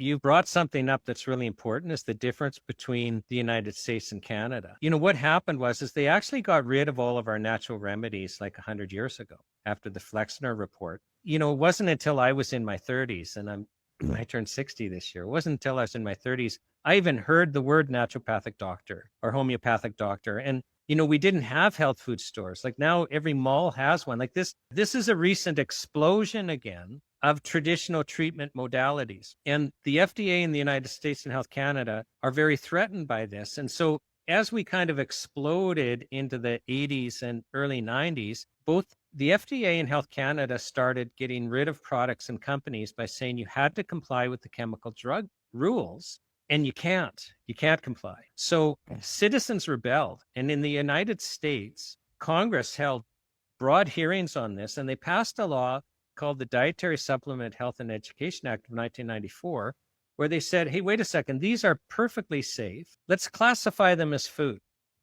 you brought something up that's really important, is the difference between the United States and Canada. What happened is they actually got rid of all of our natural remedies like 100 years ago after the Flexner report. It wasn't until I was in my 30s, and I turned 60 this year. It wasn't until I was in my 30s I even heard the word naturopathic doctor or homeopathic doctor. And we didn't have health food stores. Like now every mall has one. Like this is a recent explosion again of traditional treatment modalities. And the FDA in the United States and Health Canada are very threatened by this. And so as we kind of exploded into the 80s and early 90s, both the FDA and Health Canada started getting rid of products and companies by saying you had to comply with the chemical drug rules. And you can't comply. So citizens rebelled. And in the United States, Congress held broad hearings on this, and they passed a law called the Dietary Supplement Health and Education Act of 1994, where they said, hey, wait a second, these are perfectly safe. Let's classify them as food.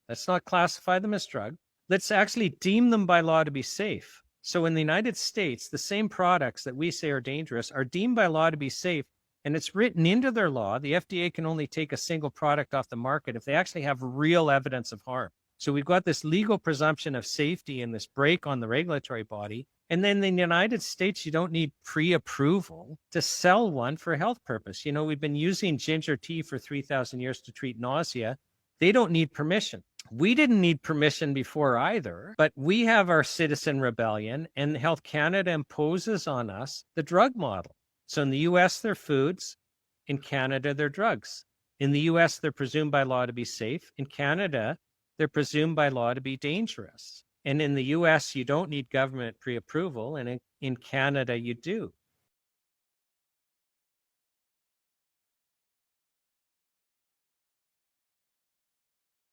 Let's not classify them as drug. Let's actually deem them by law to be safe. So in the United States, the same products that we say are dangerous are deemed by law to be safe. And it's written into their law. The FDA can only take a single product off the market if they actually have real evidence of harm. So we've got this legal presumption of safety and this break on the regulatory body. And then in the United States, you don't need pre-approval to sell one for health purpose. We've been using ginger tea for 3,000 years to treat nausea. They don't need permission. We didn't need permission before either, but we have our citizen rebellion, and Health Canada imposes on us the drug model. So in the US, they're foods. In Canada, they're drugs. In the US, they're presumed by law to be safe. In Canada, they're presumed by law to be dangerous. And in the US, you don't need government pre-approval. And in Canada, you do.